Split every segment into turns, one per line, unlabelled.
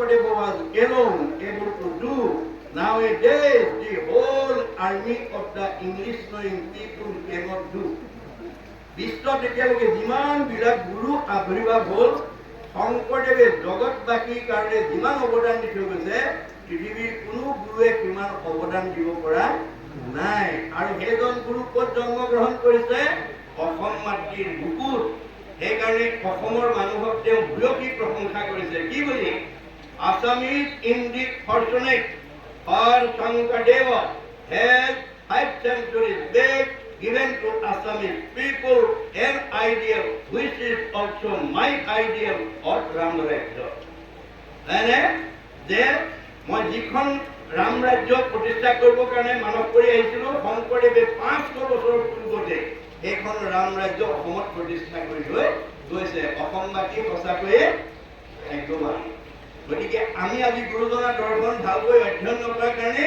Shankadeva was alone able to do. Nowadays, the whole army of the English-knowing people cannot do. বিশ্বত এতিয়ালৈকে যিমানবিলাক গুৰু আৱিৰ্ভাৱ হ'ল, শংকৰদেৱে জগতবাসীৰ কাৰণে যিমান অৱদান দি থৈ গৈছে, পৃথিৱীৰ কোনো গুৰুৱে সিমান অৱদান দিব পৰা নাই। আৰু সেইজন গুৰু ক'ত জন্মগ্ৰহণ কৰিছে? অসম মাতৃৰ বুকুত। সেইকাৰণে অসমৰ মানুহক তেওঁ ভূয়সী প্ৰশংসা কৰিছে। কি বুলি? Assamese indeed fortunate, for Shankadeva has 5 centuries back given to Assamese people an ideal which is also my ideal of Ram Rajya. মানে যে মই যিখন ৰাম ৰাজ্য প্ৰতিষ্ঠা কৰিবৰ কাৰণে মানৱ কৰি আহিছিলোঁ, শংকৰদেৱে 500 বছৰ পূৰ্বতে সেইখন ৰাম ৰাজ্য অসমত প্ৰতিষ্ঠা কৰি থৈ গৈছে। অসমবাসী সঁচাকৈয়ে ভাগ্যৱান। গতিকে আমি আজি গুৰুজনাৰ দৰ্শন ভালকৈ অধ্যয়ন নকৰাৰ কাৰণে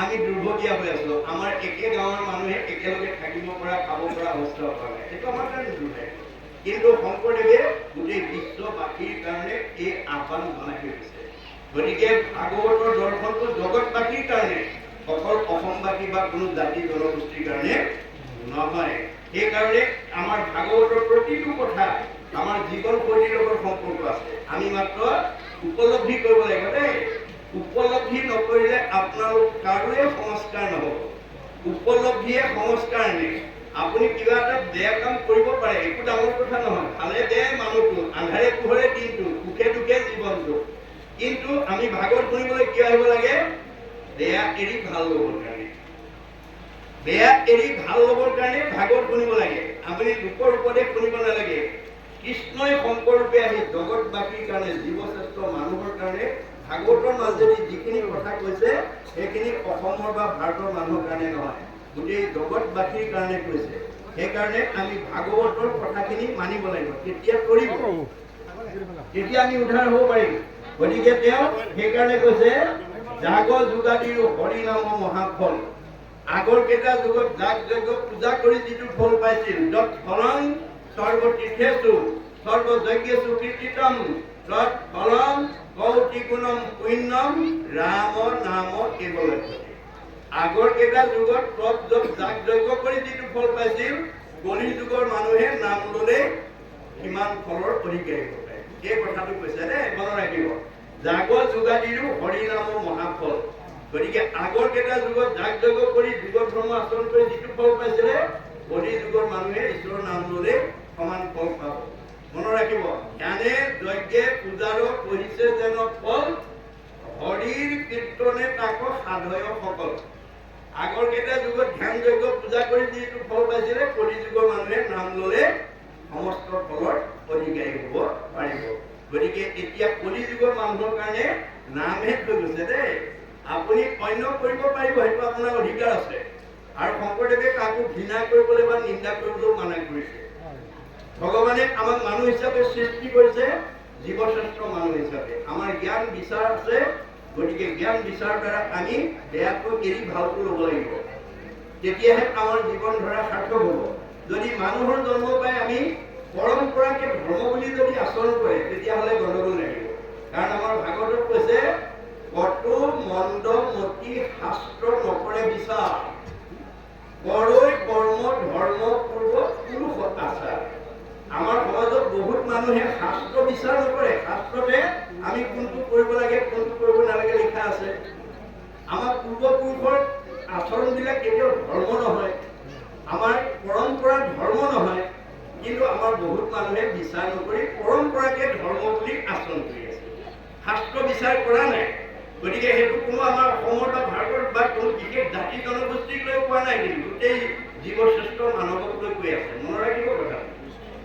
আমি দুৰ্ভগীয়া হৈ আছো। আমাৰ একে গাঁৱৰ মানুহে একেলগে থাকিব পৰা, খাব পৰা অৱস্থা হোৱা নাই। এইটো আমাৰ কাৰণে দুৰ্ভাগ্য। কিন্তু শংকৰদেৱে গোটেই বিশ্ববাসীৰ কাৰণে এই আহ্বান জনাই গৈছে। গতিকে ভাগৱতৰ দৰ্শনটো জগতবাসীৰ কাৰণে, অকল অসমবাসী বা কোনো জাতি জনগোষ্ঠীৰ কাৰণে নহয়। সেইকাৰণে আমাৰ ভাগৱতৰ প্ৰতিটো কথা আমাৰ জীৱনশৈলীৰ লগত সম্পৰ্ক আছে। আমি মাত্ৰ উপলব্ধি কৰিব লাগিব দেই। উপলব্ধি নকৰিলে আপোনালোক কাৰোৱে সংস্কাৰ নহ'ব। উপলব্ধিয়ে সংস্কাৰ নেই। আপুনি কিবা এটা বেয়া কাম কৰিব পাৰে, একো ডাঙৰ কথা নহয়। ভালে বেয়াই মানুহটো, আন্ধাৰে পোহৰে দিনটো, সুখে দুখে জীৱনটো। কিন্তু আমি ভাগৱত শুনিবলৈ কিয় আহিব লাগে? বেয়া এৰি ভাল ল'বৰ কাৰণে। বেয়া এৰি ভাল ল'বৰ কাৰণে ভাগৱত শুনিব লাগে। আপুনি লোকৰ উপদেশ শুনিব নালাগে। কৃষ্ণই শংকৰ ৰূপে আহি জগতবাসীৰ কাৰণে, জীৱশ্ৰেষ্ঠ মানুহৰ কাৰণে ভাগৱতৰ মাজেদি যিখিনি কথা কৈছে, সেইখিনি অসমৰ বা ভাৰতৰ মানুহৰ কাৰণে নহয়, গোটেই জগতবাসীৰ কাৰণে কৈছে। সেইকাৰণে আমি ভাগৱতৰ কথাখিনি মানিব লাগিব। তেতিয়া কৰিব, তেতিয়া আমি উদ্ধাৰ হ'ব পাৰিম। গতিকে তেওঁ সেইকাৰণে কৈছে, যাগ যোগাদিৰ হৰি নাম মহাফল। আগৰ কেইটা যুগত যাগ যজ্ঞ পূজা কৰি যিটো ফল পাইছিল, যত ফলং সৰ্বতীৰ্থেষু সৰ্বযজ্ঞেষু কীৰ্তিতম তৎ ফলং কৌটি গুণম পুণ্যম ৰাম নাম কেৱলতে। আগৰ কেইটা যুগত তপ জপ যাগ যজ্ঞ কৰি যিটো ফল পাইছিল, কলি যুগৰ মানুহে নাম ল'লে কিমান ফলৰ অধিকাৰী হ'ব পাৰে। এই কথাটো কৈছে দেই, মনত ৰাখিব। যাগ যোগাদিৰো হৰি নাম মহাফল। গতিকে আগৰ কেইটা যুগত যাগ যজ্ঞ কৰি যুগ ধৰ্ম আচৰণ কৰি যিটো ফল পাইছিলে, কলি যুগৰ মানুহে ঈশ্বৰৰ নাম ল'লে সমান ফল পাব। মনত ৰাখিব, জ্ঞানে যজ্ঞে পূজাৰ কৰিছে যেন ফল, হৰিৰ কীৰ্তনে তাক সাধয় সকল। আগৰ কেইটা যুগত ধ্যান যজ্ঞ পূজা কৰি যিটো ফল পাইছিলে, কলি যুগৰ মানুহে নাম ল'লে সমস্ত ফলৰ অধিকাৰী হ'ব পাৰিব। গতিকে এতিয়া কলি যুগৰ মানুহৰ কাৰণে নামহে থৈ গৈছে দেই। আপুনি অন্য কৰিব পাৰিব, সেইটো আপোনাৰ অধিকাৰ আছে। আৰু শংকৰদেৱে কাকো ঘৃণা কৰিবলৈ বা নিন্দা কৰিবলৈও মানা কৰিছে। ভগৱানে আমাক মানুহ হিচাপে সৃষ্টি কৰিছে, জীৱশ্ৰেষ্ঠ মানুহ হিচাপে। আমাৰ জ্ঞান বিচাৰ আছে। গতিকে জ্ঞান বিচাৰ দ্বাৰা আমি বেয়াটো এৰি ভালটো ল'ব লাগিব। তেতিয়াহে আমাৰ জীৱন ধৰা সাৰ্থক হ'ব। যদি মানুহৰ জন্ম পাই আমি পৰম্পৰাকে ধৰ্ম বুলি যদি আচৰণ কৰে, তেতিয়াহ'লে গণ্ডগোল লাগিব। কাৰণ আমাৰ ভাগৱতত কৈছে, কতো মন্দ মতি শাস্ত্ৰ নকৰে বিচাৰ, কৰৈ কৰ্ম ধৰ্ম পূৰ্ব পুৰুষ আচাৰ। আমাৰ সমাজত বহুত মানুহে শাস্ত্ৰ বিচাৰ নকৰে। শাস্ত্ৰতে আমি কোনটো কৰিব লাগে, কোনটো কৰিব নালাগে লিখা আছে। আমাৰ পূৰ্বপুৰুষৰ আচৰণবিলাক কেতিয়াও ধৰ্ম নহয়, আমাৰ পৰম্পৰা ধৰ্ম নহয়। কিন্তু আমাৰ বহুত মানুহে বিচাৰ নকৰি পৰম্পৰাকে ধৰ্ম বুলি আচৰণ কৰি আছে, শাস্ত্ৰ বিচাৰ কৰা নাই। গতিকে সেইটো কোনো আমাৰ অসমৰ বা ভাৰতৰ বা কোনো বিশেষ জাতি জনগোষ্ঠীক লৈ কোৱা নাই, কিন্তু গোটেই জীৱশ্ৰেষ্ঠ মানৱক লৈ কৈ আছে। মনত ৰাখিব কথা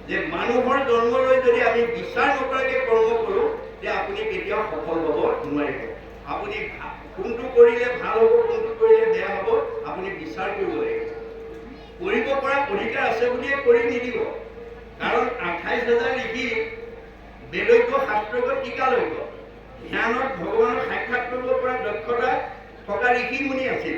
যে মানুহৰ জন্ম লৈ যদি আমি বিচাৰ নকৰাকে কৰ্ম কৰোঁ, তেতিয়া আপুনি কেতিয়াও সফল হ'ব নোৱাৰিব। আপুনি কোনটো কৰিলে ভাল হ'ব, কোনটো কৰিলে বেয়া হ'ব, আপুনি বিচাৰ কৰিব লাগিব। কৰিব পৰা অধিকাৰ আছে বুলিয়ে কৰি নিদিব। কাৰণ 28,000 ঋষি বেদৈক্য শাস্ত্ৰজ্ঞ টীকালৈক্য ধ্যানত ভগৱানক সাক্ষাৎ কৰিব পৰা দক্ষতা থকা ঋষি মুনি আছিল।